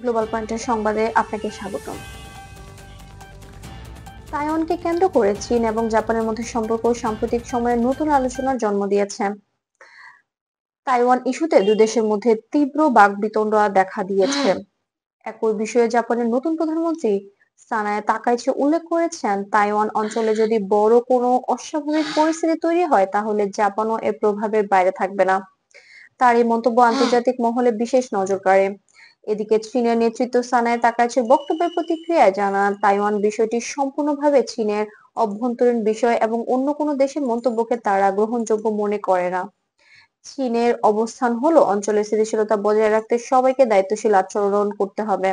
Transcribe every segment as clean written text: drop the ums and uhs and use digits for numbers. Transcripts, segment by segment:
Global পয়েন্টের সংবাদে আপনাকে স্বাগতম। তাইওয়ানকে কেন্দ্র করে চীন এবং জাপানের মধ্যে সম্পর্ক সাম্প্রতিক সময়ে নতুন আলোচনার জন্ম দিয়েছে। তাইওয়ান ইস্যুতে দুই দেশের মধ্যে তীব্র বাকবিতণ্ডা দেখা দিয়েছে। একই বিষয়ে জাপানের নতুন প্রধানমন্ত্রী সানায়ে তাকাইচি উল্লেখ করেছেন, তাইওয়ান অঞ্চলে যদি বড় কোনো অস্বাভাবিক পরিস্থিতি তৈরি হয় তাহলে জাপানও এর প্রভাবের বাইরে থাকবে না। তার এই মন্তব্য আন্তর্জাতিক মহলে বিশেষ নজর কাড়ে। এদিকে চীনের নেতৃত্ব সানায়ে তাকাইচির বক্তব্যের প্রতিক্রিয়ায় জানান, তাইওয়ান বিষয়টি সম্পূর্ণভাবে চীনের অভ্যন্তরীণ বিষয় এবং অন্য কোনো দেশের মন্তব্যকে তারা গ্রহণযোগ্য মনে করে না। চীনের অবস্থান হলো অঞ্চলের স্থিতিশীলতা বজায় রাখতে সবাইকে দায়িত্বশীল আচরণ করতে হবে।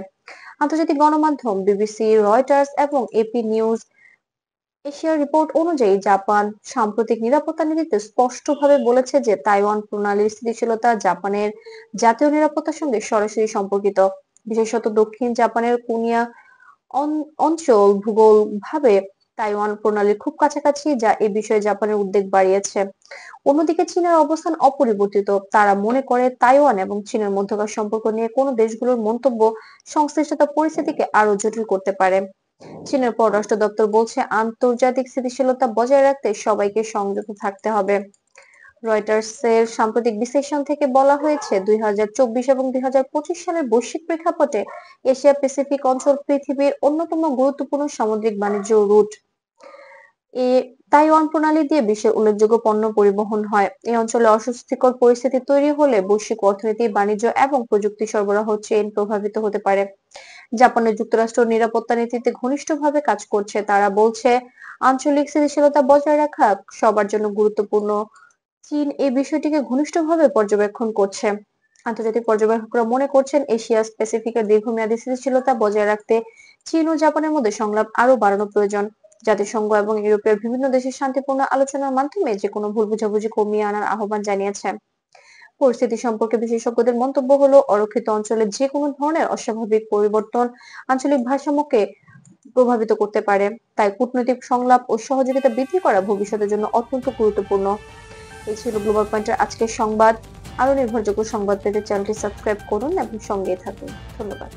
আন্তর্জাতিক গণমাধ্যম বিবিসি, রয়টার্স এবং এপি নিউজ এশিয়ার রিপোর্ট অনুযায়ী জাপান সাম্প্রতিক নিরাপত্তা নীতিতে স্পষ্টভাবে বলেছে যে তাইওয়ান প্রণালীর স্থিতিশীলতা জাপানের জাতীয় নিরাপত্তার সঙ্গে সরাসরি সম্পর্কিত। বিশেষত দক্ষিণ জাপানের কোনিয়া অঞ্চল ভূগোলভাবে তাইওয়ান প্রণালীর খুব কাছাকাছি, যা এ বিষয়ে জাপানের উদ্বেগ বাড়িয়েছে। অন্যদিকে চীনের অবস্থান অপরিবর্তিত। তারা মনে করে তাইওয়ান এবং চীনের মধ্যকার সম্পর্ক নিয়ে কোনো দেশগুলোর মন্তব্য সংশ্লিষ্টতা পরিস্থিতিকে আরো জটিল করতে পারে। চীনের পররাষ্ট্র দপ্তর বলছে, আন্তর্জাতিক স্থিতিশীলতা বজায় রাখতে সবাইকে সংযত থাকতে হবে। রয়টার্সের সাম্প্রতিক বিশ্লেষণ থেকে বলা হয়েছে, 2024 এবং 2025 সালের বৈশ্বিক প্রেক্ষাপটে এশিয়া প্যাসিফিক অঞ্চল পৃথিবীর অন্যতম গুরুত্বপূর্ণ সামুদ্রিক বাণিজ্য রুট। তাইওয়ান প্রণালী দিয়ে বিশ্বের উল্লেখযোগ্য পণ্য পরিবহন হয়। এই অঞ্চলে অস্বস্তিকর পরিস্থিতি তৈরি হলে বৈশ্বিক অর্থনীতি, বাণিজ্য এবং প্রযুক্তি সরবরাহ চেইন প্রভাবিত হতে পারে। জাপানের যুক্তরাষ্ট্র নিরাপত্তা নীতিতে ঘনিষ্ঠভাবে কাজ করছে। তারা বলছে, আঞ্চলিক স্থিতিশীলতা বজায় রাখা সবার জন্য গুরুত্বপূর্ণ। চীন এই বিষয়টিকে ঘনিষ্ঠভাবে পর্যবেক্ষণ করছে। আন্তর্জাতিক পর্যবেক্ষকরা মনে করছেন, এশিয়া প্যাসিফিকের দীর্ঘমেয়াদী স্থিতিশীলতা বজায় রাখতে চীন ও জাপানের মধ্যে সংলাপ আরো বাড়ানো প্রয়োজন। জাতিসংঘ এবং ইউরোপের বিভিন্ন দেশের শান্তিপূর্ণ আলোচনার মাধ্যমে যে কোনো ভুল বোঝাবুঝি কমিয়ে আনার আহ্বান জানিয়েছে। পরিস্থিতি সম্পর্কে বিশেষজ্ঞদের মন্তব্য হলো, অরক্ষিত অঞ্চলে যে কোনো ধরনের অস্বাভাবিক পরিবর্তন আঞ্চলিক ভারসাম্যকে প্রভাবিত করতে পারে। তাই কূটনৈতিক সংলাপ ও সহযোগিতা বৃদ্ধি করা ভবিষ্যতের জন্য অত্যন্ত গুরুত্বপূর্ণ। এই ছিল গ্লোবাল পয়েন্টের আজকের সংবাদ। আরো নির্ভরযোগ্য সংবাদ পেতে চ্যানেলটি সাবস্ক্রাইব করুন এবং সঙ্গেই থাকুন। ধন্যবাদ।